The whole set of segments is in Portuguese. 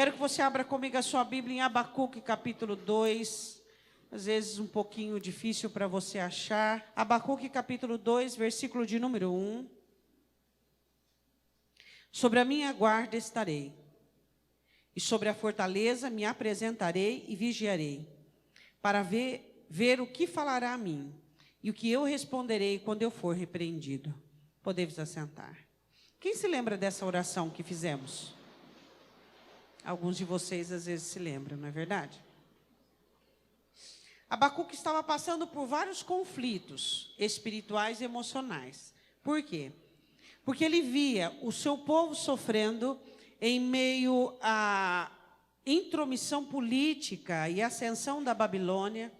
Quero que você abra comigo a sua Bíblia em Abacuque, capítulo 2. Às vezes um pouquinho difícil para você achar. Abacuque, capítulo 2, versículo de número 1. Sobre a minha guarda estarei, e sobre a fortaleza me apresentarei e vigiarei, para ver o que falará a mim, e o que eu responderei quando eu for repreendido. Podemos assentar. Quem se lembra dessa oração que fizemos? Alguns de vocês às vezes se lembram, não é verdade? Abacuque estava passando por vários conflitos espirituais e emocionais. Por quê? Porque ele via o seu povo sofrendo em meio à intromissão política e ascensão da Babilônia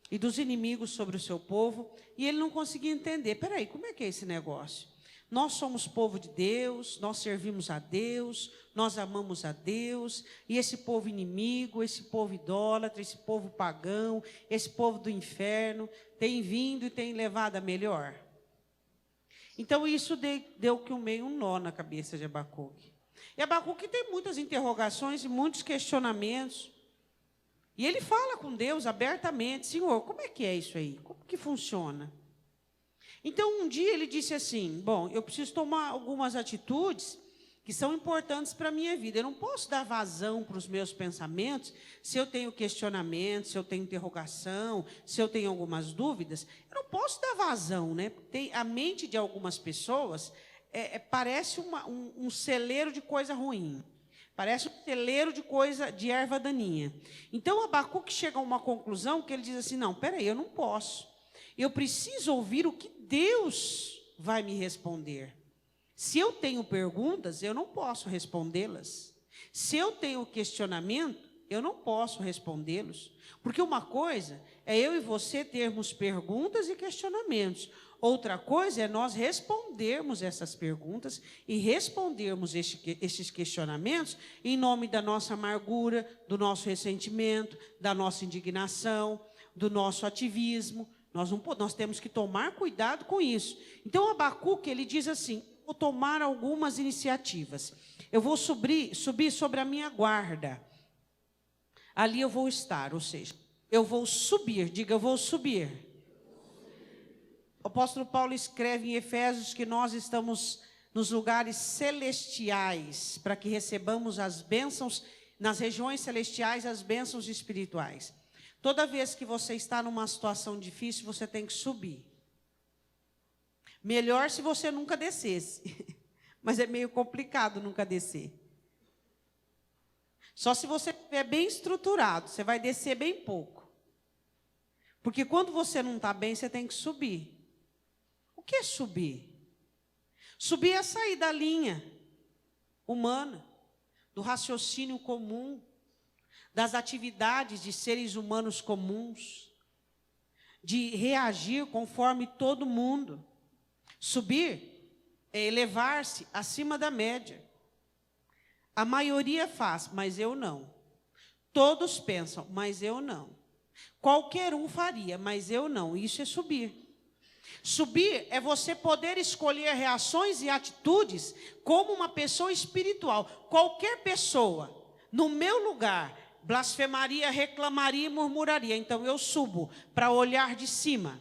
e dos inimigos sobre o seu povo, e ele não conseguia entender. Peraí, como é que é esse negócio? Nós somos povo de Deus, nós servimos a Deus, nós amamos a Deus, e esse povo inimigo, esse povo idólatra, esse povo pagão, esse povo do inferno, tem vindo e tem levado a melhor. Então isso deu que meio um nó na cabeça de Abacuque. E Abacuque tem muitas interrogações e muitos questionamentos. E ele fala com Deus abertamente: Senhor, como é que é isso aí? Como que funciona? Então, um dia ele disse assim: bom, eu preciso tomar algumas atitudes que são importantes para a minha vida. Eu não posso dar vazão para os meus pensamentos se eu tenho questionamentos, se eu tenho interrogação, se eu tenho algumas dúvidas. Eu não posso dar vazão, né? A mente de algumas pessoas parece um celeiro de coisa ruim. Parece um celeiro de erva daninha. Então, Abacuque chega a uma conclusão que ele diz assim: não, peraí, eu não posso. Eu preciso ouvir o que Deus vai me responder. Se eu tenho perguntas, eu não posso respondê-las. Se eu tenho questionamento, eu não posso respondê-los. Porque uma coisa é eu e você termos perguntas e questionamentos. Outra coisa é nós respondermos essas perguntas e respondermos esses questionamentos em nome da nossa amargura, do nosso ressentimento, da nossa indignação, do nosso ativismo. Nós temos que tomar cuidado com isso. Então, Abacuque, ele diz assim: vou tomar algumas iniciativas. Eu vou subir sobre a minha guarda. Ali eu vou estar, ou seja, eu vou subir. Diga, eu vou subir. O apóstolo Paulo escreve em Efésios que nós estamos nos lugares celestiais, para que recebamos as bênçãos, nas regiões celestiais, as bênçãos espirituais. Toda vez que você está numa situação difícil, você tem que subir. Melhor se você nunca descesse. Mas é meio complicado nunca descer. Só se você estiver bem estruturado, você vai descer bem pouco. Porque quando você não está bem, você tem que subir. O que é subir? Subir é sair da linha humana, do raciocínio comum, das atividades de seres humanos comuns, de reagir conforme todo mundo. Subir é elevar-se acima da média. A maioria faz, mas eu não. Todos pensam, mas eu não. Qualquer um faria, mas eu não. Isso é subir. Subir é você poder escolher reações e atitudes como uma pessoa espiritual. Qualquer pessoa, no meu lugar, blasfemaria, reclamaria e murmuraria. Então eu subo para olhar de cima.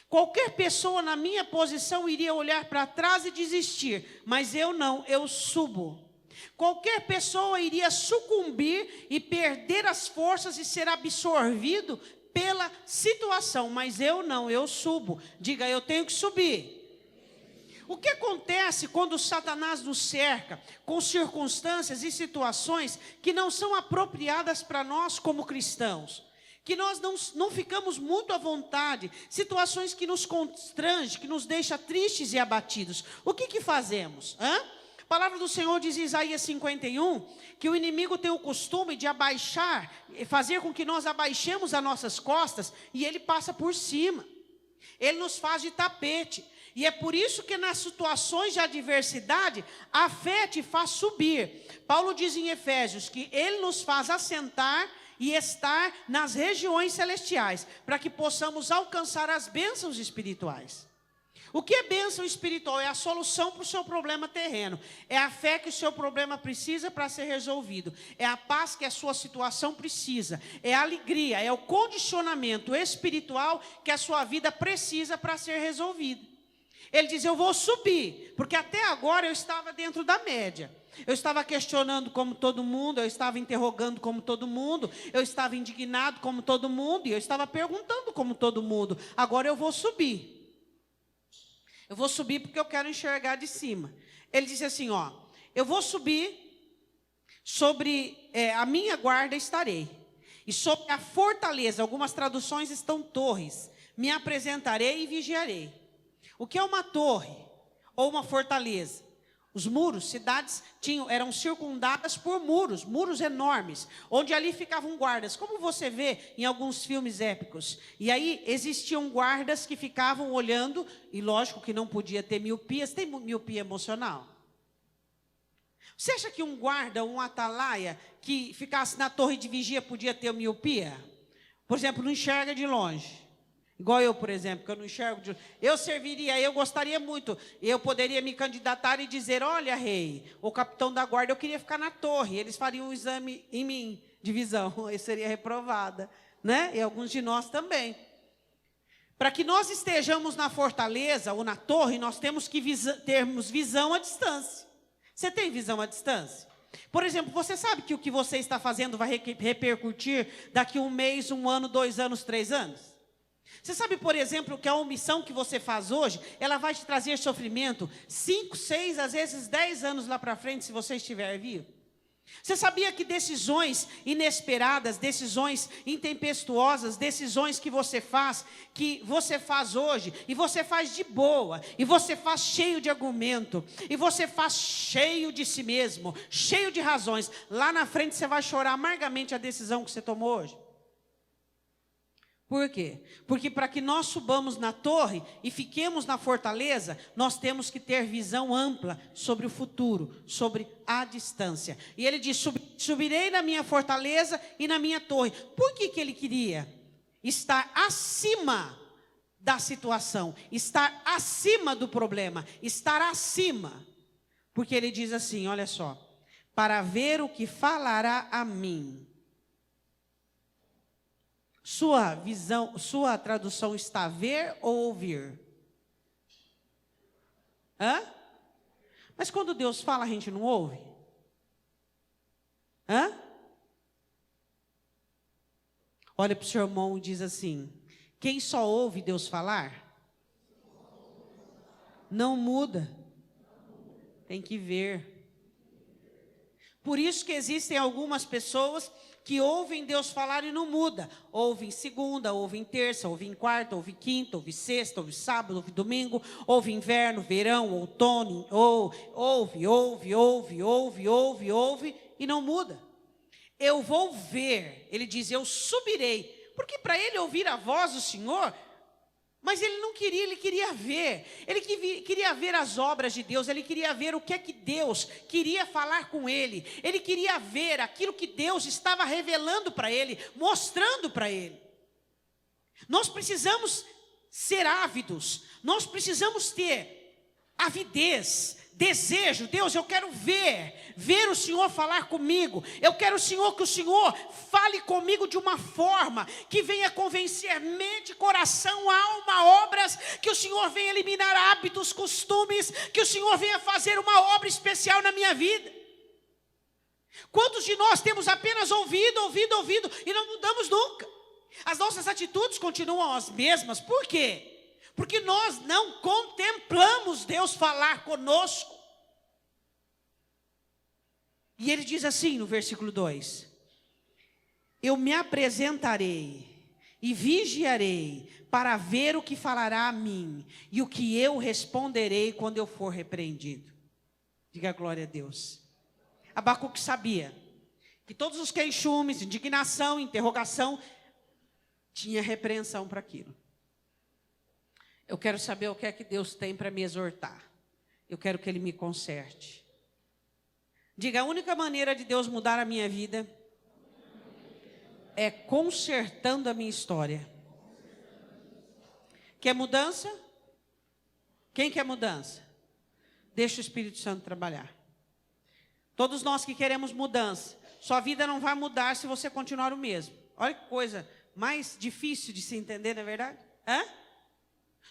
Qualquer pessoa na minha posição iria olhar para trás e desistir, mas eu não, eu subo. Qualquer pessoa iria sucumbir e perder as forças e ser absorvido pela situação, mas eu não, eu subo. Diga, eu tenho que subir. O que acontece quando Satanás nos cerca com circunstâncias e situações que não são apropriadas para nós como cristãos? Que nós não ficamos muito à vontade, situações que nos constrangem, que nos deixam tristes e abatidos. O que fazemos? A palavra do Senhor diz em Isaías 51, que o inimigo tem o costume de abaixar, fazer com que nós abaixemos as nossas costas, e ele passa por cima. Ele nos faz de tapete. E é por isso que nas situações de adversidade, a fé te faz subir. Paulo diz em Efésios que ele nos faz assentar e estar nas regiões celestiais, para que possamos alcançar as bênçãos espirituais. O que é bênção espiritual? É a solução para o seu problema terreno. É a fé que o seu problema precisa para ser resolvido. É a paz que a sua situação precisa. É a alegria, é o condicionamento espiritual que a sua vida precisa para ser resolvido. Ele diz, eu vou subir, porque até agora eu estava dentro da média. Eu estava questionando como todo mundo, eu estava interrogando como todo mundo, eu estava indignado como todo mundo, e eu estava perguntando como todo mundo. Agora eu vou subir. Eu vou subir porque eu quero enxergar de cima. Ele disse assim, ó, eu vou subir, sobre a minha guarda estarei. E sobre a fortaleza, algumas traduções estão torres, me apresentarei e vigiarei. O que é uma torre ou uma fortaleza? Os muros, cidades eram circundadas por muros, muros enormes, onde ali ficavam guardas, como você vê em alguns filmes épicos. E aí existiam guardas que ficavam olhando, e lógico que não podia ter miopia. Você tem miopia emocional? Você acha que um guarda, um atalaia, que ficasse na torre de vigia podia ter miopia? Por exemplo, não enxerga de longe. Igual eu, por exemplo, que eu não enxergo. Eu serviria, eu gostaria muito. Eu poderia me candidatar e dizer, olha, rei, o capitão da guarda, eu queria ficar na torre. Eles fariam um exame em mim, de visão. Eu seria reprovada, né? E alguns de nós também. Para que nós estejamos na fortaleza ou na torre, nós temos que termos visão à distância. Você tem visão à distância? Por exemplo, você sabe que o que você está fazendo vai repercutir daqui 1 mês, 1 ano, 2 anos, 3 anos? Você sabe, por exemplo, que a omissão que você faz hoje, ela vai te trazer sofrimento 5, 6, às vezes 10 anos lá para frente, se você estiver vivo? Você sabia que decisões inesperadas, decisões intempestuosas, decisões que você faz hoje, e você faz de boa, e você faz cheio de argumento, e você faz cheio de si mesmo, cheio de razões, lá na frente você vai chorar amargamente a decisão que você tomou hoje? Por quê? Porque para que nós subamos na torre e fiquemos na fortaleza, nós temos que ter visão ampla sobre o futuro, sobre a distância. E ele diz, subirei na minha fortaleza e na minha torre. Por que ele queria? Estar acima da situação, estar acima do problema, estar acima. Porque ele diz assim, olha só, para ver o que falará a mim. Sua visão, sua tradução está ver ou ouvir? Hã? Mas quando Deus fala, a gente não ouve? Hã? Olha para o seu irmão e diz assim, quem só ouve Deus falar, não muda, tem que ver. Por isso que existem algumas pessoas que ouvem Deus falar e não muda. Ouve em segunda, ouve em terça, ouve em quarta, ouve em quinta, ouve sexta, ouve sábado, ouve domingo, ouve inverno, verão, outono, ouve e não muda. Eu vou ver, ele diz, eu subirei. Porque para ele ouvir a voz do Senhor, mas ele não queria, ele queria ver. Ele queria ver as obras de Deus, ele queria ver o que é que Deus queria falar com ele. Ele queria ver aquilo que Deus estava revelando para ele, mostrando para ele. Nós precisamos ser ávidos, nós precisamos ter avidez, desejo. Deus, eu quero ver o Senhor falar comigo. Eu quero, Senhor, que o Senhor fale comigo de uma forma que venha convencer mente, coração, alma, obras, que o Senhor venha eliminar hábitos, costumes, que o Senhor venha fazer uma obra especial na minha vida. Quantos de nós temos apenas ouvido e não mudamos nunca? As nossas atitudes continuam as mesmas. Por quê? Porque nós não contemplamos Deus falar conosco. E ele diz assim no versículo 2: eu me apresentarei e vigiarei para ver o que falará a mim e o que eu responderei quando eu for repreendido. Diga glória a Deus. Abacuque sabia que todos os queixumes, indignação, interrogação, tinha repreensão para aquilo. Eu quero saber o que é que Deus tem para me exortar. Eu quero que Ele me conserte. Diga, a única maneira de Deus mudar a minha vida é consertando a minha história. Quer mudança? Quem quer mudança? Deixa o Espírito Santo trabalhar. Todos nós que queremos mudança, sua vida não vai mudar se você continuar o mesmo. Olha que coisa mais difícil de se entender, não é verdade?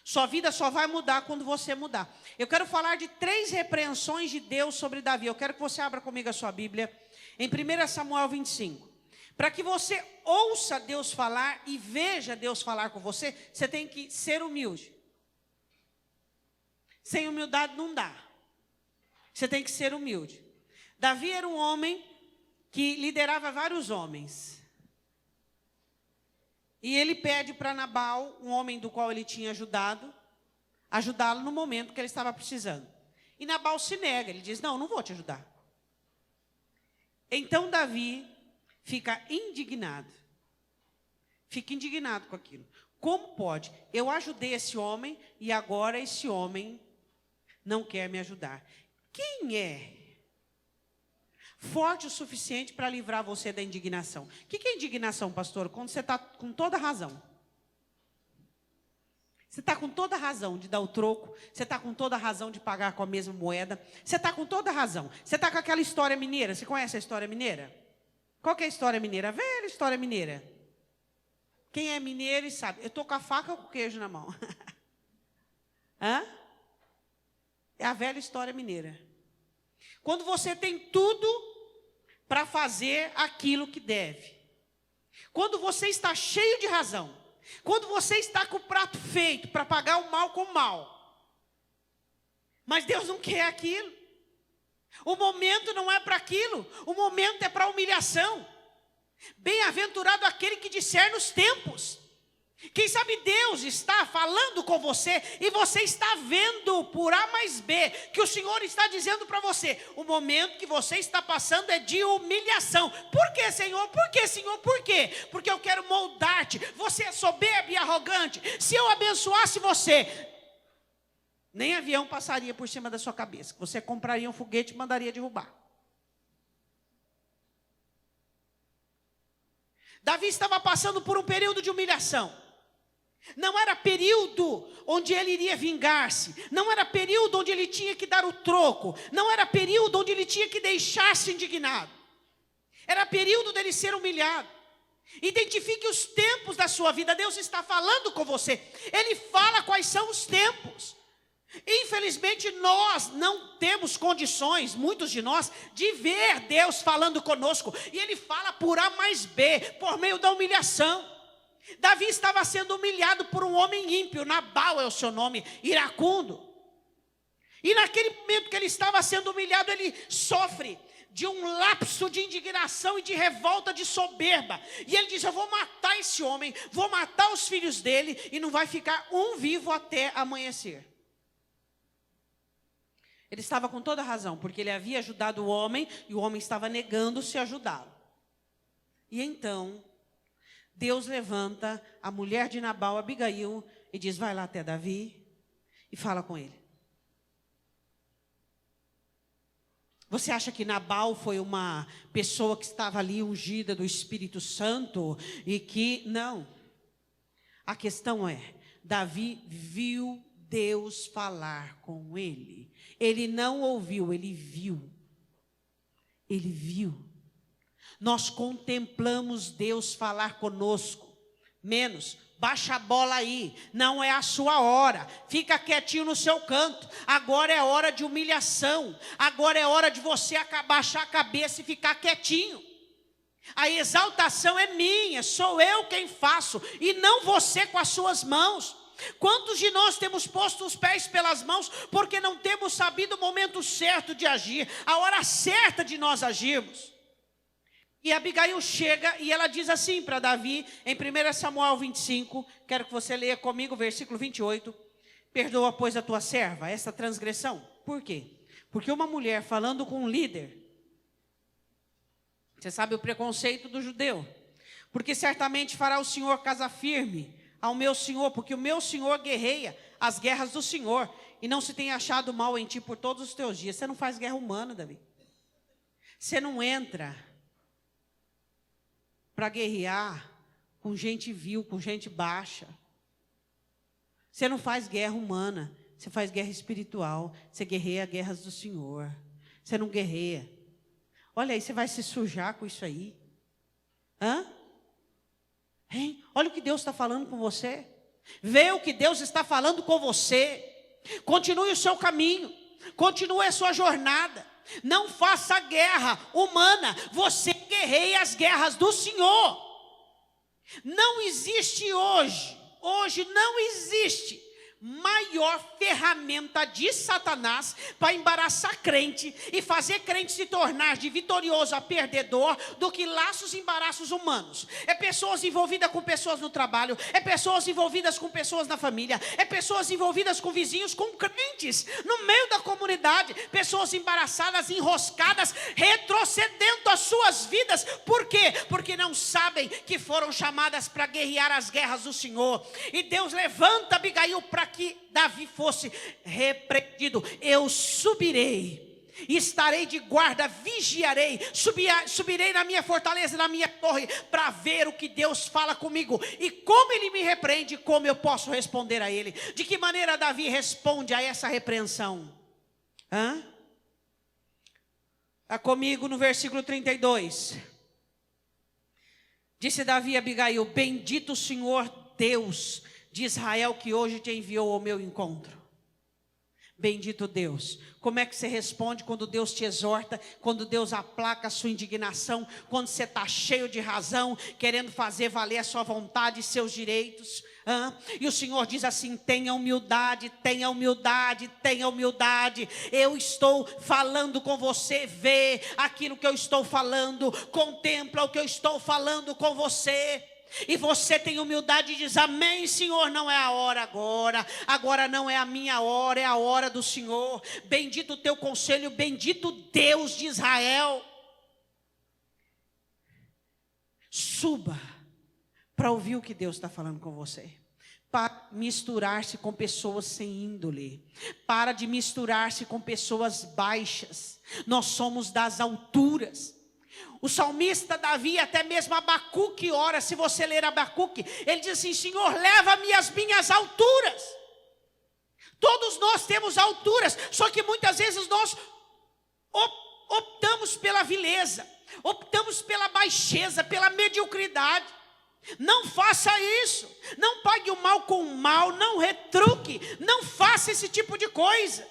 Sua vida só vai mudar quando você mudar. Eu quero falar de 3 repreensões de Deus sobre Davi. Eu quero que você abra comigo a sua Bíblia em 1 Samuel 25. Para que você ouça Deus falar e veja Deus falar com você, você tem que ser humilde. Sem humildade não dá. Você tem que ser humilde. Davi era um homem que liderava vários homens. E ele pede para Nabal, um homem do qual ele tinha ajudá-lo no momento que ele estava precisando. E Nabal se nega, ele diz, não vou te ajudar. Então Davi fica indignado. Fica indignado com aquilo. Como pode? Eu ajudei esse homem e agora esse homem não quer me ajudar. Quem é forte o suficiente para livrar você da indignação? O que é indignação, pastor? Quando você está com toda razão. Você está com toda razão de dar o troco. Você está com toda razão de pagar com a mesma moeda. Você está com toda razão. Você está com aquela história mineira. Você conhece a história mineira? Qual que é a história mineira? A velha história mineira. Quem é mineiro e sabe. Eu estou com a faca ou com o queijo na mão? É a velha história mineira. Quando você tem tudo para fazer aquilo que deve. Quando você está cheio de razão. Quando você está com o prato feito para pagar o mal com o mal. Mas Deus não quer aquilo. O momento não é para aquilo. O momento é para a humilhação. Bem-aventurado aquele que discerne os tempos. Quem sabe Deus está falando com você e você está vendo por A mais B que o Senhor está dizendo para você, o momento que você está passando é de humilhação. Por quê, Senhor? Por quê, Senhor? Por quê? Porque eu quero moldar-te. Você é soberbo e arrogante. Se eu abençoasse você, nem avião passaria por cima da sua cabeça. Você compraria um foguete e mandaria derrubar. Davi estava passando por um período de humilhação. Não era período onde ele iria vingar-se. Não era período onde ele tinha que dar o troco. Não era período onde ele tinha que deixar-se indignado. Era período dele ser humilhado. Identifique os tempos da sua vida. Deus está falando com você. Ele fala quais são os tempos. Infelizmente nós não temos condições, muitos de nós, de ver Deus falando conosco. E Ele fala por A mais B, por meio da humilhação. Davi estava sendo humilhado por um homem ímpio, Nabal é o seu nome, iracundo. E naquele momento que ele estava sendo humilhado, ele sofre de um lapso de indignação e de revolta, de soberba. E ele diz, eu vou matar esse homem, vou matar os filhos dele, e não vai ficar um vivo até amanhecer. Ele estava com toda razão, porque ele havia ajudado o homem, e o homem estava negando-se a ajudá-lo. E então Deus levanta a mulher de Nabal, Abigail, e diz, vai lá até Davi e fala com ele. Você acha que Nabal foi uma pessoa que estava ali ungida do Espírito Santo e que... Não. A questão é, Davi viu Deus falar com ele. Ele não ouviu, ele viu. Ele viu. Nós contemplamos Deus falar conosco. Menos, baixa a bola aí, não é a sua hora. Fica quietinho no seu canto. Agora é hora de humilhação. Agora é hora de você baixar a cabeça e ficar quietinho. A exaltação é minha, sou eu quem faço, e não você com as suas mãos. Quantos de nós temos posto os pés pelas mãos porque não temos sabido o momento certo de agir, a hora certa de nós agirmos? E Abigail chega e ela diz assim para Davi, em 1 Samuel 25, quero que você leia comigo, versículo 28. Perdoa, pois, a tua serva essa transgressão. Por quê? Porque uma mulher falando com um líder, você sabe o preconceito do judeu, porque certamente fará o Senhor casa firme ao meu Senhor, porque o meu Senhor guerreia as guerras do Senhor, e não se tem achado mal em ti por todos os teus dias. Você não faz guerra humana, Davi. Você não entra para guerrear com gente vil, com gente baixa. Você não faz guerra humana. Você faz guerra espiritual. Você guerreia guerras do Senhor. Você não guerreia. Olha aí, você vai se sujar com isso aí. Hã? Hein? Olha o que Deus está falando com você. Vê o que Deus está falando com você. Continue o seu caminho. Continue a sua jornada. Não faça guerra humana. Você guerreia as guerras do Senhor. Não existe hoje não existe maior ferramenta de Satanás para embaraçar crente e fazer crente se tornar de vitorioso a perdedor do que laços e embaraços humanos. É pessoas envolvidas com pessoas no trabalho, é pessoas envolvidas com pessoas na família, é pessoas envolvidas com vizinhos, com crentes no meio da comunidade, pessoas embaraçadas, enroscadas, retrocedendo as suas vidas. Por quê? Porque não sabem que foram chamadas para guerrear as guerras do Senhor. E Deus levanta Abigail para que Davi fosse repreendido. Eu subirei, estarei de guarda, vigiarei, subirei na minha fortaleza, na minha torre, para ver o que Deus fala comigo, e como Ele me repreende, como eu posso responder a Ele. De que maneira Davi responde a essa repreensão? Está comigo no versículo 32. Disse Davi a Abigail: bendito o Senhor Deus de Israel, que hoje te enviou ao meu encontro. Bendito Deus. Como é que você responde quando Deus te exorta, quando Deus aplaca a sua indignação, quando você está cheio de razão, querendo fazer valer a sua vontade e seus direitos? E o Senhor diz assim: tenha humildade, tenha humildade, tenha humildade. Eu estou falando com você, vê aquilo que eu estou falando, contempla o que eu estou falando com você. E você tem humildade e diz: amém, Senhor, não é a hora agora não é a minha hora, é a hora do Senhor. Bendito o teu conselho, bendito Deus de Israel. Suba para ouvir o que Deus está falando com você. Para misturar-se com pessoas sem índole. Para de misturar-se com pessoas baixas. Nós somos das alturas. O salmista Davi, até mesmo Abacuque ora, se você ler Abacuque, ele diz assim: Senhor, leva-me às minhas alturas. Todos nós temos alturas, só que muitas vezes nós optamos pela vileza, optamos pela baixeza, pela mediocridade. Não faça isso, não pague o mal com o mal, não retruque, não faça esse tipo de coisa.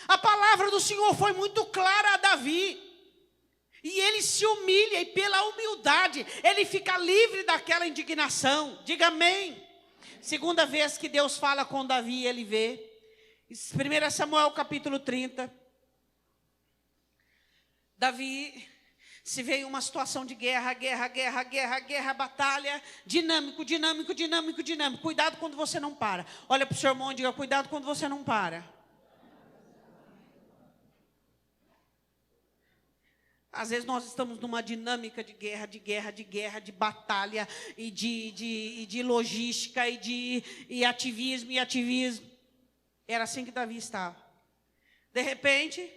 A palavra do Senhor foi muito clara a Davi. E ele se humilha, e pela humildade ele fica livre daquela indignação. Diga amém. Segunda vez que Deus fala com Davi, ele vê. 1 Samuel capítulo 30. Davi se vê em uma situação de guerra, batalha. Dinâmico. Cuidado quando você não para. Olha para o seu irmão e diga: cuidado quando você não para. Às vezes nós estamos numa dinâmica de guerra, de batalha, e de logística, e ativismo. Era assim que Davi estava. De repente,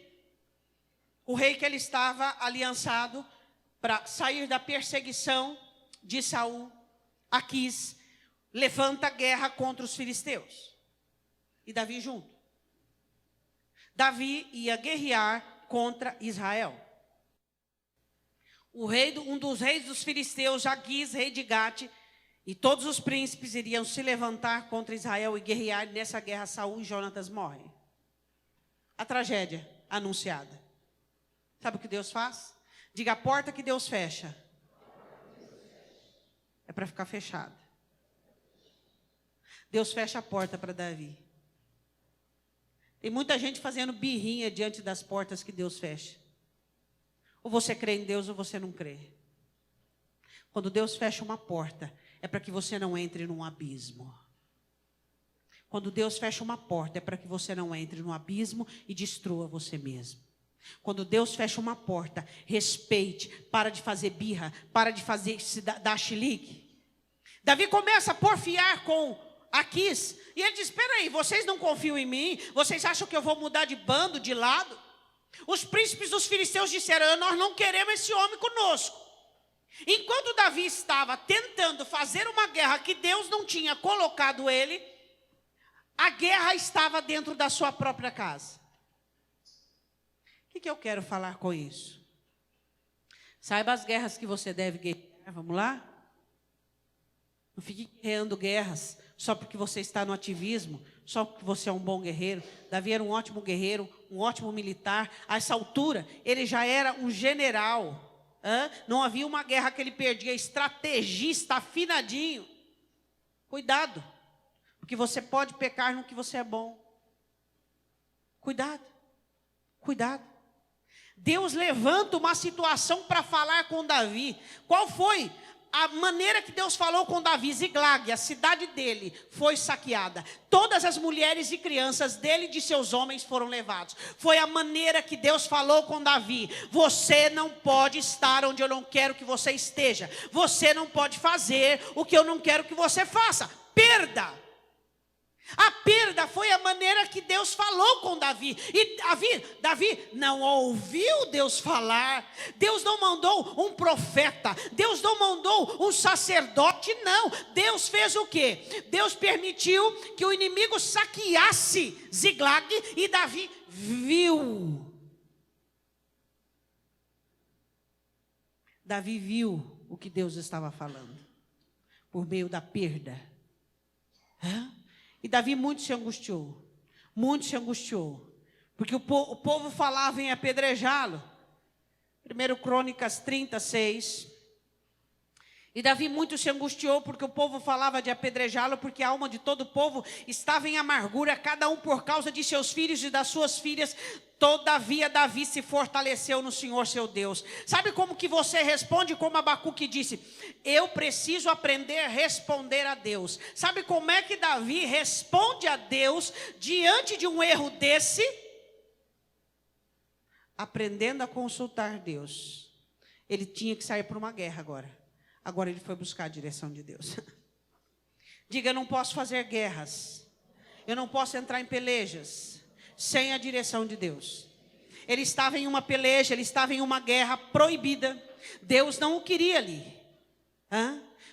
o rei que ele estava aliançado para sair da perseguição de Saul, Aquis, levanta guerra contra os filisteus. E Davi junto. Davi ia guerrear contra Israel. Um dos reis dos filisteus, Aquis, rei de Gate, e todos os príncipes iriam se levantar contra Israel e guerrear. Nessa guerra, Saul e Jonatas morrem. A tragédia anunciada. Sabe o que Deus faz? Diga: a porta que Deus fecha é para ficar fechada. Deus fecha a porta para Davi. Tem muita gente fazendo birrinha diante das portas que Deus fecha. Ou você crê em Deus ou você não crê. Quando Deus fecha uma porta, é para que você não entre num abismo. Quando Deus fecha uma porta, é para que você não entre num abismo e destrua você mesmo. Quando Deus fecha uma porta, respeite, para de fazer birra, para de dar chilique. Davi começa a porfiar com Aquis, e ele diz: espera aí, vocês não confiam em mim? Vocês acham que eu vou mudar de bando, de lado? Os príncipes dos filisteus disseram: nós não queremos esse homem conosco. Enquanto Davi estava tentando fazer uma guerra que Deus não tinha colocado ele, a guerra estava dentro da sua própria casa. O que eu quero falar com isso? Saiba as guerras que você deve guerrear. Vamos lá? Não fique guerreando guerras só porque você está no ativismo, só porque você é um bom guerreiro. Davi era um ótimo guerreiro, um ótimo militar. A essa altura, ele já era um general. Não havia uma guerra que ele perdia. Estrategista, afinadinho. Cuidado, porque você pode pecar no que você é bom. Cuidado, cuidado. Deus levanta uma situação para falar com Davi. Qual foi a maneira que Deus falou com Davi? Ziglag, a cidade dele, foi saqueada. Todas as mulheres e crianças dele e de seus homens foram levados. Foi a maneira que Deus falou com Davi. Você não pode estar onde eu não quero que você esteja. Você não pode fazer o que eu não quero que você faça. Perda. A perda foi a maneira que Deus falou com Davi. E Davi não ouviu Deus falar. Deus não mandou um profeta. Deus não mandou um sacerdote, não. Deus fez o quê? Deus permitiu que o inimigo saqueasse Ziglag e Davi viu. Davi viu o que Deus estava falando por meio da perda. E Davi muito se angustiou, porque o povo falava em apedrejá-lo. 1 Crônicas 36. E Davi muito se angustiou, porque o povo falava de apedrejá-lo, porque a alma de todo o povo estava em amargura, cada um por causa de seus filhos e das suas filhas. Todavia Davi se fortaleceu no Senhor seu Deus. Sabe como que você responde? Como Abacuque disse: eu preciso aprender a responder a Deus. Sabe como é que Davi responde a Deus diante de um erro desse? Aprendendo a consultar Deus. Ele tinha que sair para uma guerra agora. Agora ele foi buscar a direção de Deus. Diga: eu não posso fazer guerras. Eu não posso entrar em pelejas sem a direção de Deus. Ele estava em uma peleja, ele estava em uma guerra proibida. Deus não o queria ali.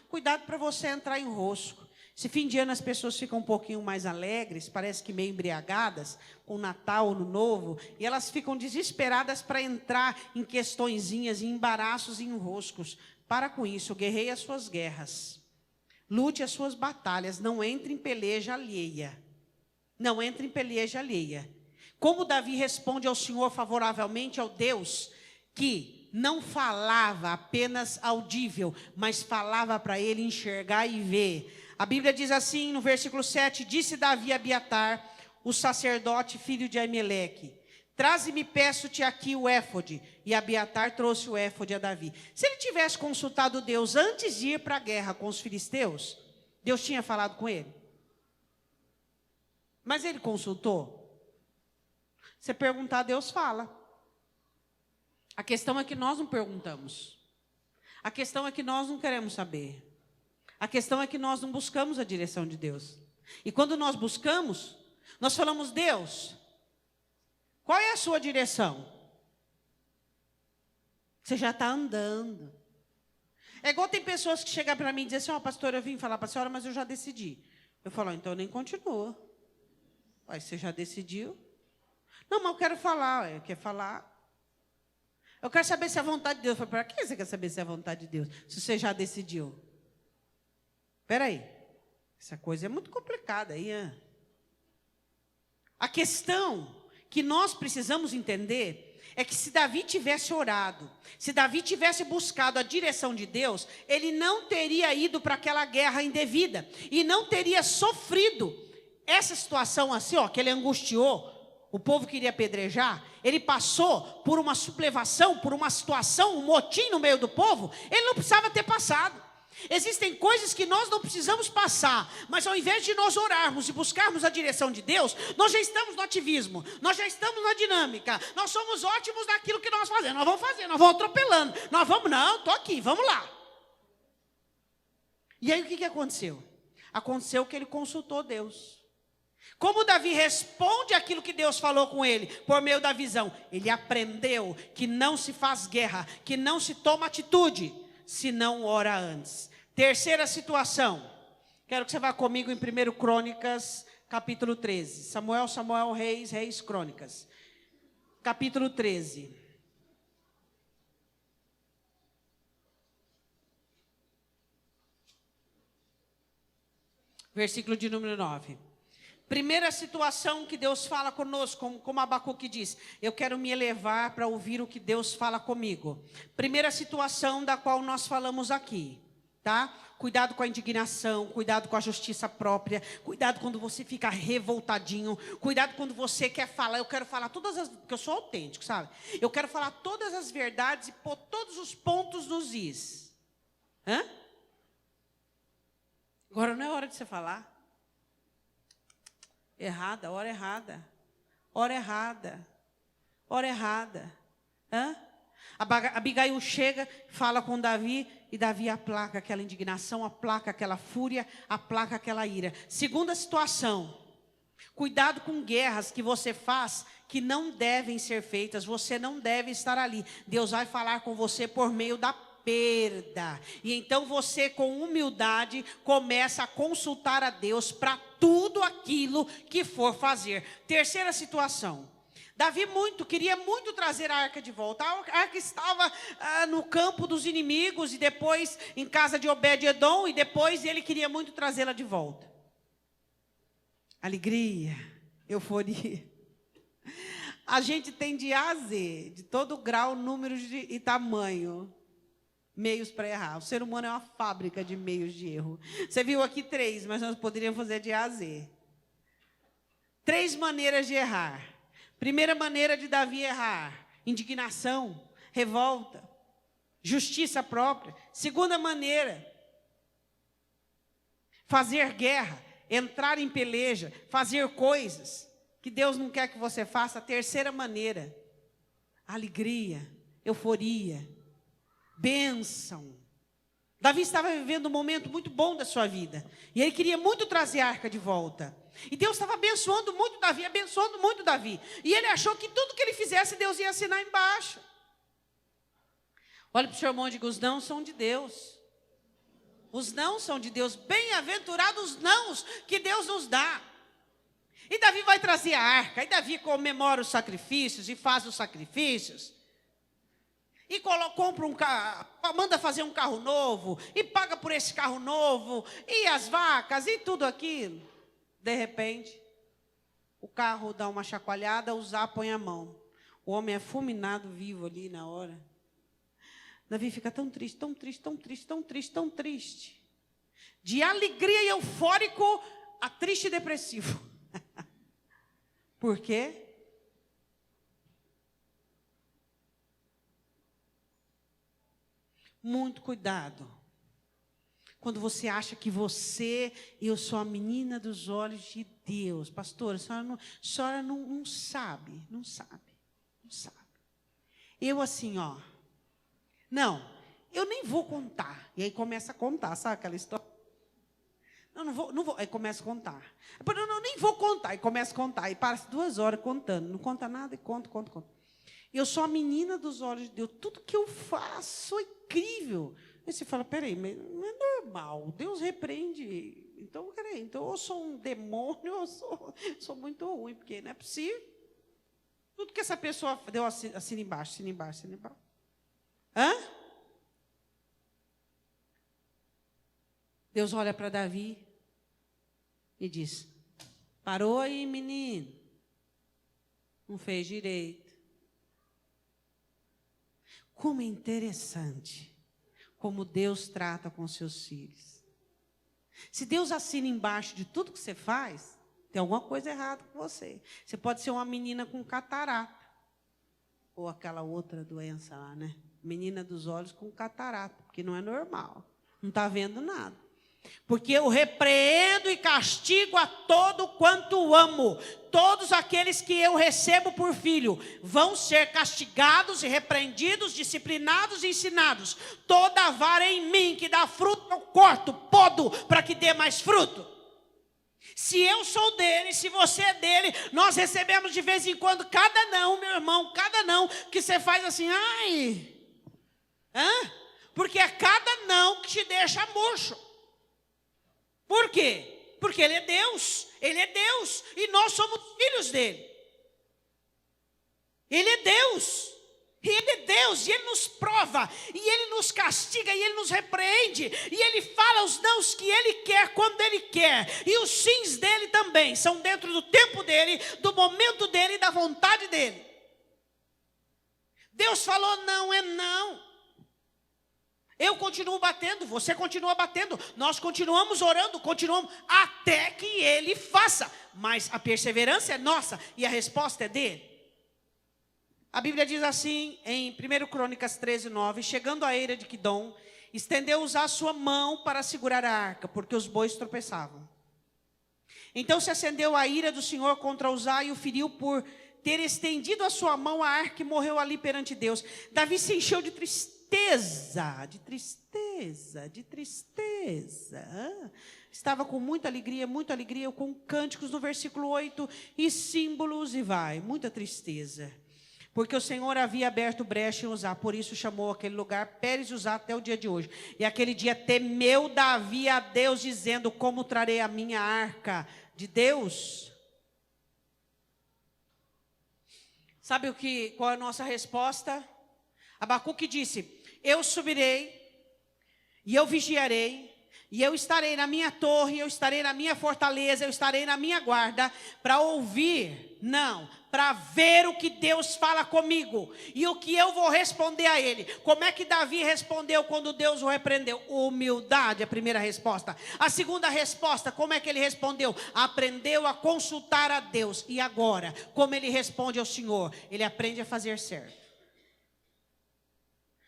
Cuidado para você entrar em rosco. Esse fim de ano as pessoas ficam um pouquinho mais alegres, parece que meio embriagadas, com o Natal, Ano Novo, e elas ficam desesperadas para entrar em questõezinhas, em embaraços e em enroscos. Para com isso, guerreie as suas guerras. Lute as suas batalhas, não entre em peleja alheia. Não entre em peleja alheia. Como Davi responde ao Senhor favoravelmente, ao Deus que não falava apenas audível, mas falava para ele enxergar e ver. A Bíblia diz assim no versículo 7, disse Davi a Abiatar, o sacerdote, filho de Aimeleque: traze-me, peço-te aqui o éfode. E Abiatar trouxe o éfode a Davi. Se ele tivesse consultado Deus antes de ir para a guerra com os filisteus, Deus tinha falado com ele? Mas ele consultou? Você perguntar, Deus fala. A questão é que nós não perguntamos. A questão é que nós não queremos saber. A questão é que nós não buscamos a direção de Deus. E quando nós buscamos, nós falamos: Deus, qual é a sua direção? Você já está andando. É igual tem pessoas que chegam para mim e dizem assim: pastor, eu vim falar para a senhora, mas eu já decidi. Eu falo: então eu nem continuo. Ué, você já decidiu? Não, mas eu quero falar. Eu quero falar. Eu quero saber se é a vontade de Deus. Eu falo: para que você quer saber se é a vontade de Deus? Se você já decidiu. Espera aí. Essa coisa é muito complicada aí. A questão que nós precisamos entender é que se Davi tivesse orado, se Davi tivesse buscado a direção de Deus, ele não teria ido para aquela guerra indevida. E não teria sofrido essa situação assim, que ele angustiou, o povo queria apedrejar, ele passou por uma sublevação, por uma situação, um motim no meio do povo, ele não precisava ter passado. Existem coisas que nós não precisamos passar, mas ao invés de nós orarmos e buscarmos a direção de Deus, nós já estamos no ativismo, nós já estamos na dinâmica, nós somos ótimos naquilo que nós fazemos, nós vamos atropelando, estou aqui, vamos lá. E aí o que aconteceu? Aconteceu que ele consultou Deus. Como Davi responde aquilo que Deus falou com ele, por meio da visão, ele aprendeu que não se faz guerra, que não se toma atitude, se não ora antes. Terceira situação, quero que você vá comigo em 1 Crônicas capítulo 13. Samuel, Samuel, Reis, Reis, Crônicas. Capítulo 13. Versículo de número 9. Primeira situação que Deus fala conosco, como Abacuque diz, eu quero me elevar para ouvir o que Deus fala comigo. Primeira situação da qual nós falamos aqui, tá? Cuidado com a indignação, cuidado com a justiça própria, cuidado quando você fica revoltadinho, cuidado quando você quer falar, eu quero falar todas as, porque eu sou autêntico, sabe? Eu quero falar todas as verdades e pôr todos os pontos nos is. Hã? Agora não é hora de você falar. Errada, hora errada. Hora errada. Hora errada. Hã? Abigail chega, fala com Davi, e Davi aplaca aquela indignação, aplaca aquela fúria, aplaca aquela ira. Segunda situação. Cuidado com guerras que você faz que não devem ser feitas. Você não deve estar ali. Deus vai falar com você por meio da perda. E então você, com humildade, começa a consultar a Deus para tudo aquilo que for fazer. Terceira situação. Davi queria muito trazer a arca de volta. A arca estava no campo dos inimigos e depois em casa de Obed-edom, e depois ele queria muito trazê-la de volta. Alegria, euforia. A gente tem de A a Z, de todo grau, número e tamanho, meios para errar. O ser humano é uma fábrica de meios de erro. Você viu aqui 3, mas nós poderíamos fazer de A a Z. 3 maneiras de errar. Primeira maneira de Davi errar: indignação, revolta, justiça própria. Segunda maneira, fazer guerra, entrar em peleja, fazer coisas que Deus não quer que você faça. Terceira maneira, alegria, euforia, bênção. Davi estava vivendo um momento muito bom da sua vida, e ele queria muito trazer a arca de volta. E Deus estava abençoando muito Davi, e ele achou que tudo que ele fizesse, Deus ia assinar embaixo. Olha para o seu irmão e diga: os não são de Deus. Os não são de Deus. Bem-aventurados os nãos que Deus nos dá. E Davi vai trazer a arca, e Davi comemora os sacrifícios e faz os sacrifícios. E compra um carro, manda fazer um carro novo, e paga por esse carro novo, e as vacas, e tudo aquilo. De repente, o carro dá uma chacoalhada, o Zá põe a mão. O homem é fulminado vivo ali na hora. Davi fica tão triste, tão triste, tão triste, tão triste, tão triste. De alegria e eufórico a triste e depressivo. Por quê? Muito cuidado quando você acha que eu sou a menina dos olhos de Deus. Pastor, a senhora não sabe. Eu assim, ó. Não, eu nem vou contar. E aí começa a contar, sabe aquela história? Não vou. Aí começa a contar. Não, nem vou contar. E começa a contar. E passa 2 horas contando. Não conta nada e conta. Eu sou a menina dos olhos de Deus. Tudo que eu faço é incrível. Aí você fala: peraí, mas não é normal. Deus repreende. Então, peraí. Então, eu sou um demônio, eu sou muito ruim, porque não é possível. Tudo que essa pessoa deu assina embaixo. Hã? Deus olha para Davi e diz: parou aí, menino. Não fez direito. Como é interessante como Deus trata com seus filhos. Se Deus assina embaixo de tudo que você faz, tem alguma coisa errada com você. Você pode ser uma menina com catarata, ou aquela outra doença lá, né? Menina dos olhos com catarata, porque não é normal. Não está vendo nada. Porque eu repreendo e castigo a todo quanto amo. Todos aqueles que eu recebo por filho vão ser castigados e repreendidos, disciplinados e ensinados. Toda vara em mim que dá fruto, eu corto, podo, para que dê mais fruto. Se eu sou dele, se você é dele, nós recebemos de vez em quando cada não, meu irmão, cada não, que você faz assim, ai. Porque é cada não que te deixa murcho. Por quê? Porque Ele é Deus, e nós somos filhos dEle. Ele é Deus, e Ele nos prova, e Ele nos castiga, e Ele nos repreende, e Ele fala os nãos que Ele quer, quando Ele quer, e os sims dEle também, são dentro do tempo dEle, do momento dEle e da vontade dEle. Deus falou não, é não. Eu continuo batendo, você continua batendo, nós continuamos orando, continuamos, até que Ele faça, mas a perseverança é nossa, e a resposta é dEle. A Bíblia diz assim, em 1 Crônicas 13:9, chegando à eira de Quidom, estendeu Uzá a sua mão para segurar a arca, porque os bois tropeçavam. Então se acendeu a ira do Senhor contra Uzá e o feriu por ter estendido a sua mão à arca e morreu ali perante Deus. Davi se encheu de tristeza. Estava com muita alegria, com cânticos no versículo 8, e símbolos, e vai, muita tristeza. Porque o Senhor havia aberto brecha em Uzá, por isso chamou aquele lugar Pérez Uzá até o dia de hoje. E aquele dia temeu Davi a Deus, dizendo: como trarei a minha arca de Deus? Sabe qual é a nossa resposta? Abacuque disse: eu subirei, e eu vigiarei, e eu estarei na minha torre, eu estarei na minha fortaleza, eu estarei na minha guarda, para ouvir, não, para ver o que Deus fala comigo, e o que eu vou responder a Ele. Como é que Davi respondeu quando Deus o repreendeu? Humildade, a primeira resposta. A segunda resposta, como é que ele respondeu? Aprendeu a consultar a Deus. E agora, como ele responde ao Senhor? Ele aprende a fazer certo.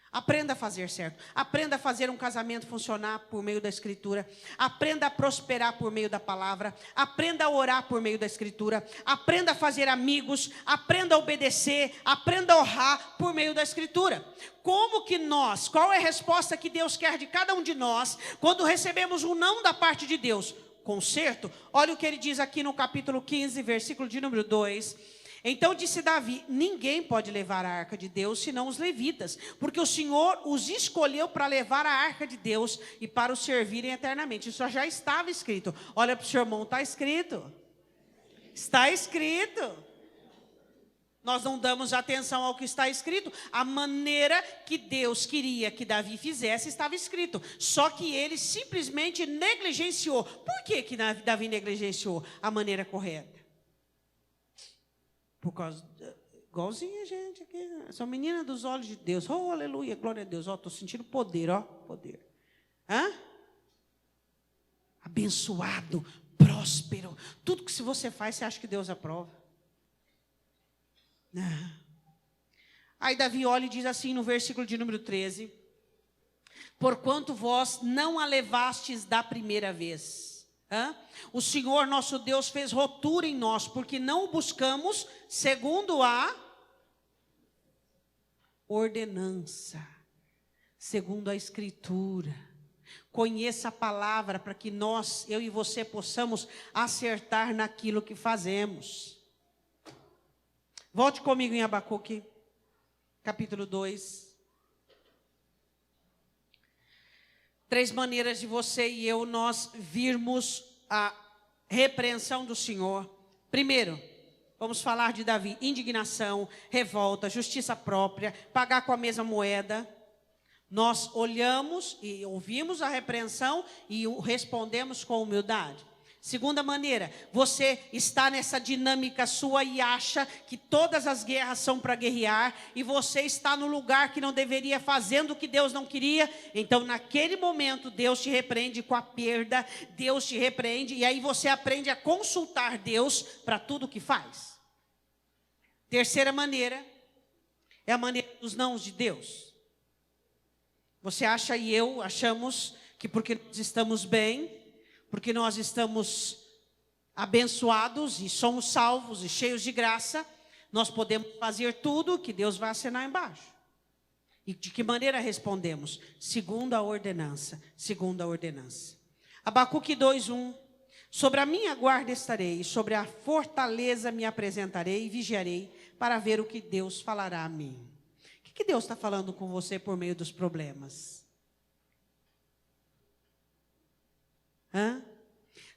Aprenda a fazer certo. Aprenda a fazer um casamento funcionar por meio da Escritura. Aprenda a prosperar por meio da palavra. Aprenda a orar por meio da Escritura. Aprenda a fazer amigos. Aprenda a obedecer. Aprenda a honrar por meio da Escritura. Qual é a resposta que Deus quer de cada um de nós quando recebemos um não da parte de Deus? Conserto. Olha o que ele diz aqui no capítulo 15, versículo de número 2. Então disse Davi: ninguém pode levar a arca de Deus, senão os levitas, porque o Senhor os escolheu para levar a arca de Deus e para o servirem eternamente. Isso já estava escrito. Olha para o seu irmão, está escrito. Está escrito. Nós não damos atenção ao que está escrito. A maneira que Deus queria que Davi fizesse estava escrito. Só que ele simplesmente negligenciou. Por que Davi negligenciou a maneira correta? Por causa, igualzinha a gente aqui, sou menina dos olhos de Deus, oh aleluia, glória a Deus, estou sentindo poder, poder, abençoado, próspero, tudo que se você faz, você acha que Deus aprova? Não. Aí Davi olha e diz assim no versículo de número 13, porquanto vós não a levastes da primeira vez, o Senhor nosso Deus fez rotura em nós, porque não o buscamos segundo a ordenança, segundo a Escritura. Conheça a palavra para que eu e você possamos acertar naquilo que fazemos. Volte comigo em Abacuque, capítulo 2. 3 maneiras de você e eu nós virmos a repreensão do Senhor. Primeiro, vamos falar de Davi: indignação, revolta, justiça própria, pagar com a mesma moeda. Nós olhamos e ouvimos a repreensão e respondemos com humildade. Segunda maneira, você está nessa dinâmica sua e acha que todas as guerras são para guerrear, e você está no lugar que não deveria, fazendo o que Deus não queria. Então naquele momento Deus te repreende com a perda, Deus te repreende, e aí você aprende a consultar Deus para tudo o que faz. Terceira maneira, é a maneira dos nãos de Deus. Você acha e eu achamos que porque nós estamos bem, porque nós estamos abençoados e somos salvos e cheios de graça, nós podemos fazer tudo que Deus vai assinar embaixo. E de que maneira respondemos? Segundo a ordenança, segundo a ordenança. Abacuque 2:1. Sobre a minha guarda estarei, sobre a fortaleza me apresentarei e vigiarei para ver o que Deus falará a mim. O que Deus está falando com você por meio dos problemas?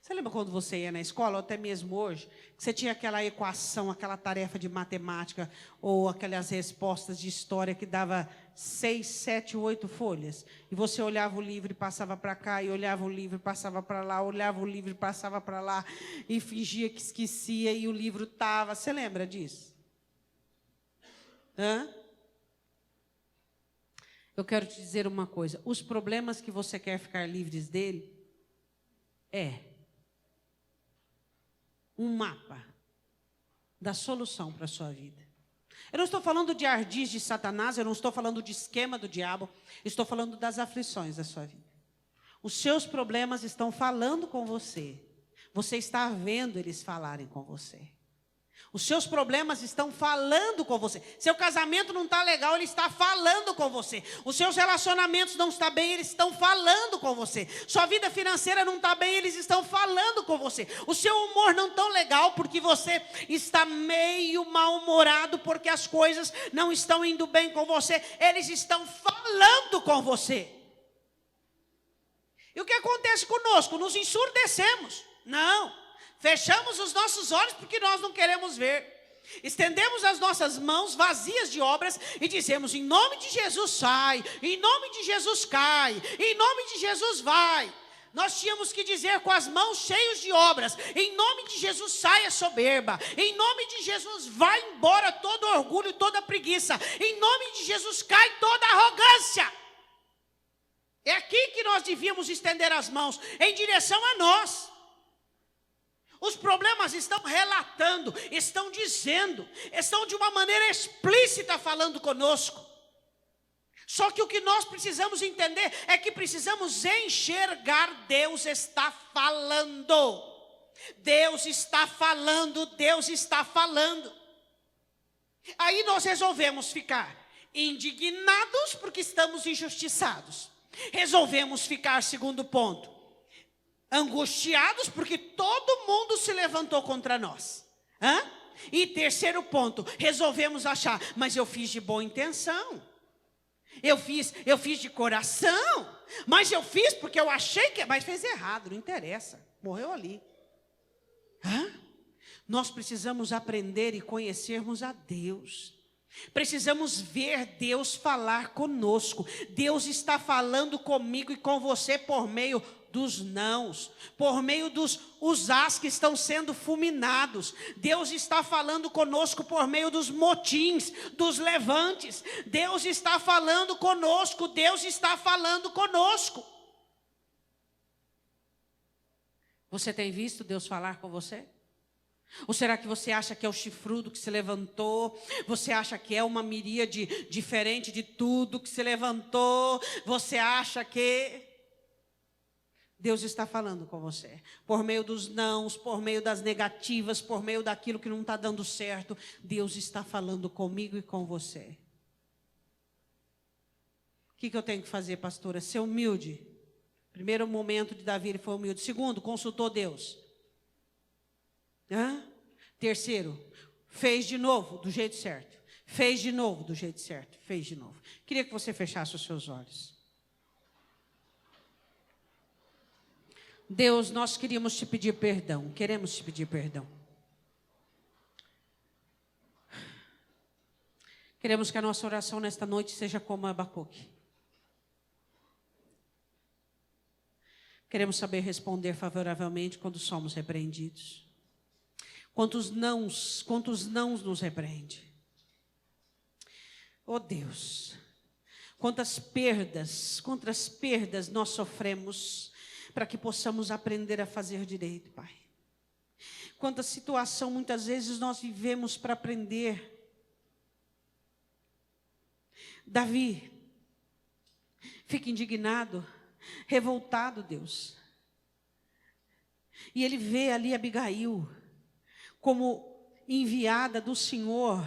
Você lembra quando você ia na escola, ou até mesmo hoje, que você tinha aquela equação, aquela tarefa de matemática, ou aquelas respostas de história que dava 6, 7, 8 folhas, e você olhava o livro e passava para cá, e olhava o livro e passava para lá, olhava o livro e passava para lá, e fingia que esquecia, e o livro estava. Você lembra disso? Hã? Eu quero te dizer uma coisa, os problemas que você quer ficar livres dele, um mapa da solução para a sua vida. Eu não estou falando de ardis de Satanás, eu não estou falando de esquema do diabo, estou falando das aflições da sua vida. Os seus problemas estão falando com você. Você está vendo eles falarem com você. Os seus problemas estão falando com você. Seu casamento não está legal, ele está falando com você. Os seus relacionamentos não estão bem, eles estão falando com você. Sua vida financeira não está bem, eles estão falando com você. O seu humor não está legal porque você está meio mal-humorado, porque as coisas não estão indo bem com você. Eles estão falando com você. E o que acontece conosco? Nos ensurdecemos. Não. Fechamos os nossos olhos porque nós não queremos ver. Estendemos as nossas mãos vazias de obras e dizemos, em nome de Jesus sai, em nome de Jesus cai, em nome de Jesus vai. Nós tínhamos que dizer com as mãos cheias de obras, em nome de Jesus sai a soberba, em nome de Jesus vai embora todo orgulho, toda preguiça, em nome de Jesus cai toda arrogância. É aqui que nós devíamos estender as mãos, em direção a nós. Os problemas estão relatando, estão dizendo, estão de uma maneira explícita falando conosco. Só que o que nós precisamos entender é que precisamos enxergar, Deus está falando. Deus está falando, Deus está falando. Aí nós resolvemos ficar indignados porque estamos injustiçados. Resolvemos ficar, segundo ponto, angustiados porque todo mundo se levantou contra nós. E terceiro ponto, resolvemos achar, mas eu fiz de boa intenção. Eu fiz de coração. Mas eu fiz porque eu achei que... Mas fez errado, não interessa. Morreu ali. Nós precisamos aprender e conhecermos a Deus. Precisamos ver Deus falar conosco. Deus está falando comigo e com você por meio dos nãos, por meio dos as que estão sendo fulminados. Deus está falando conosco por meio dos motins, dos levantes. Deus está falando conosco, Deus está falando conosco. Você tem visto Deus falar com você? Ou será que você acha que é o chifrudo que se levantou? Você acha que é uma miríade diferente de tudo que se levantou? Você acha que... Deus está falando com você, por meio dos nãos, por meio das negativas, por meio daquilo que não está dando certo. Deus está falando comigo e com você. O que eu tenho que fazer, pastora? Ser humilde. Primeiro momento de Davi, ele foi humilde. Segundo, consultou Deus. Terceiro, fez de novo, do jeito certo. Fez de novo, do jeito certo. Fez de novo. Queria que você fechasse os seus olhos. Deus, nós queríamos te pedir perdão, queremos te pedir perdão. Queremos que a nossa oração nesta noite seja como Abacuque. Queremos saber responder favoravelmente quando somos repreendidos. Quantos nãos nos repreende. Oh Deus, quantas perdas nós sofremos para que possamos aprender a fazer direito, Pai. Quanta situação muitas vezes nós vivemos para aprender. Davi fica indignado, revoltado, Deus. E ele vê ali Abigail como enviada do Senhor.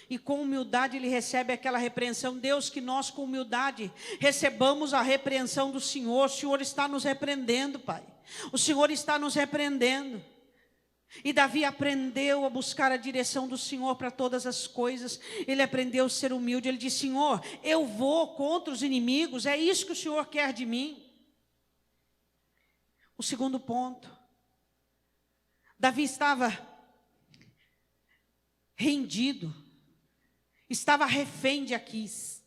E com humildade ele recebe aquela repreensão. Deus, que nós com humildade recebamos a repreensão do Senhor. O Senhor está nos repreendendo, Pai. O Senhor está nos repreendendo. E Davi aprendeu a buscar a direção do Senhor para todas as coisas. Ele aprendeu a ser humilde. Ele disse, Senhor, eu vou contra os inimigos. É isso que o Senhor quer de mim. O segundo ponto. Davi estava rendido, estava refém de Aquis,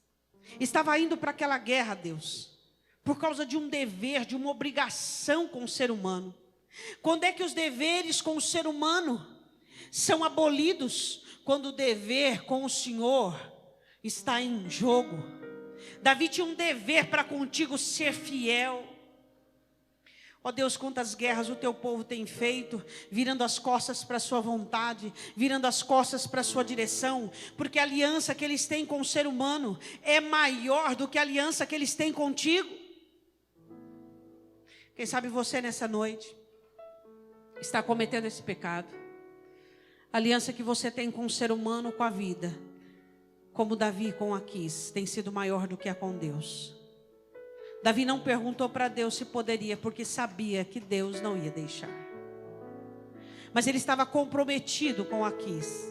estava indo para aquela guerra, Deus, por causa de um dever, de uma obrigação com o ser humano. Quando é que os deveres com o ser humano são abolidos? Quando o dever com o Senhor está em jogo. Davi tinha um dever para contigo ser fiel. Ó Deus, quantas guerras o teu povo tem feito, virando as costas para a sua vontade, virando as costas para a sua direção, porque a aliança que eles têm com o ser humano é maior do que a aliança que eles têm contigo. Quem sabe você nessa noite está cometendo esse pecado. A aliança que você tem com o ser humano, com a vida, como Davi com Aquis, tem sido maior do que a com Deus. Davi não perguntou para Deus se poderia, porque sabia que Deus não ia deixar. Mas ele estava comprometido com Aquis.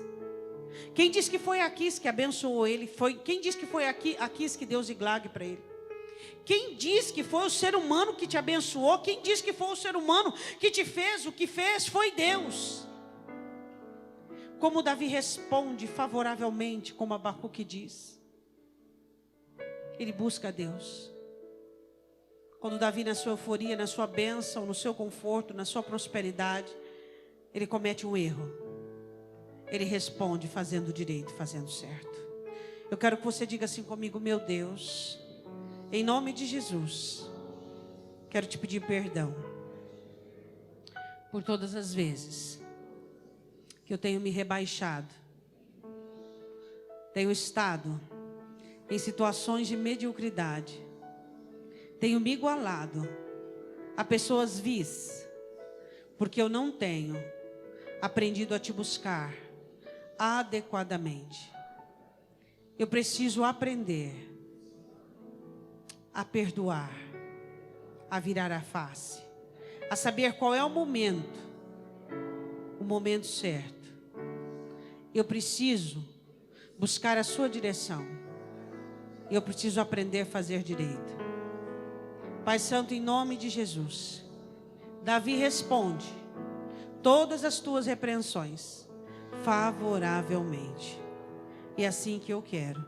Quem disse que foi Aquis que abençoou ele? Quem disse que foi Aquis que deu Ziglag para ele? Quem disse que foi o ser humano que te abençoou? Quem disse que foi o ser humano que te fez? O que fez foi Deus. Como Davi responde favoravelmente, como Abacuque diz. Ele busca a Deus. Quando Davi, na sua euforia, na sua bênção, no seu conforto, na sua prosperidade, ele comete um erro. Ele responde fazendo direito, fazendo certo. Eu quero que você diga assim comigo: meu Deus, em nome de Jesus, quero te pedir perdão por todas as vezes que eu tenho me rebaixado, tenho estado em situações de mediocridade, tenho me igualado a pessoas vis, porque eu não tenho aprendido a te buscar adequadamente. Eu preciso aprender a perdoar, a virar a face, a saber qual é o momento certo. Eu preciso buscar a sua direção. Eu preciso aprender a fazer direito. Pai Santo, em nome de Jesus, Davi responde todas as tuas repreensões favoravelmente. E é assim que eu quero.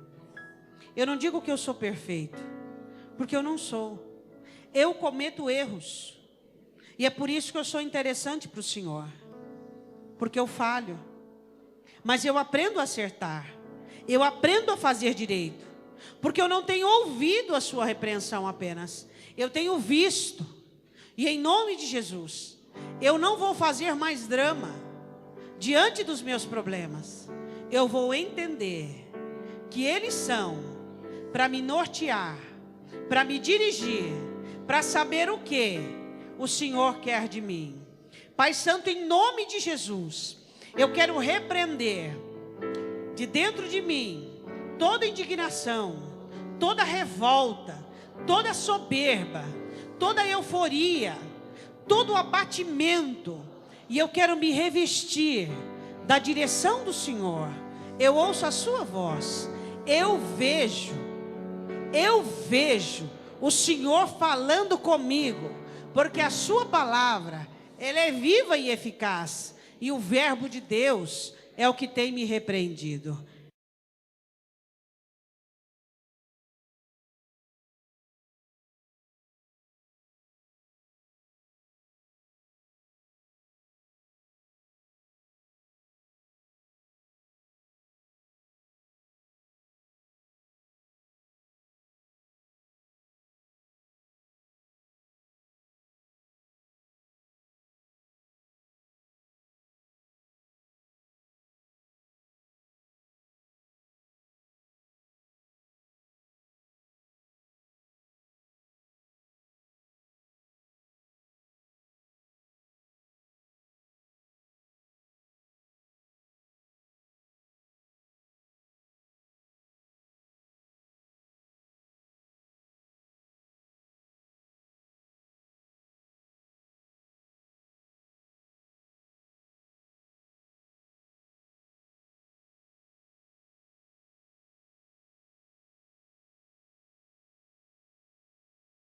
Eu não digo que eu sou perfeito, porque eu não sou. Eu cometo erros. E é por isso que eu sou interessante para o Senhor, porque eu falho. Mas eu aprendo a acertar, eu aprendo a fazer direito, porque eu não tenho ouvido a sua repreensão apenas, eu tenho visto. E em nome de Jesus, eu não vou fazer mais drama diante dos meus problemas. Eu vou entender que eles são para me nortear, para me dirigir, para saber o que o Senhor quer de mim. Pai Santo, em nome de Jesus, eu quero repreender de dentro de mim toda indignação, toda revolta, toda soberba, toda euforia, todo abatimento. E eu quero me revestir da direção do Senhor. Eu ouço a sua voz, eu vejo o Senhor falando comigo, porque a sua palavra, ela é viva e eficaz, e o verbo de Deus é o que tem me repreendido.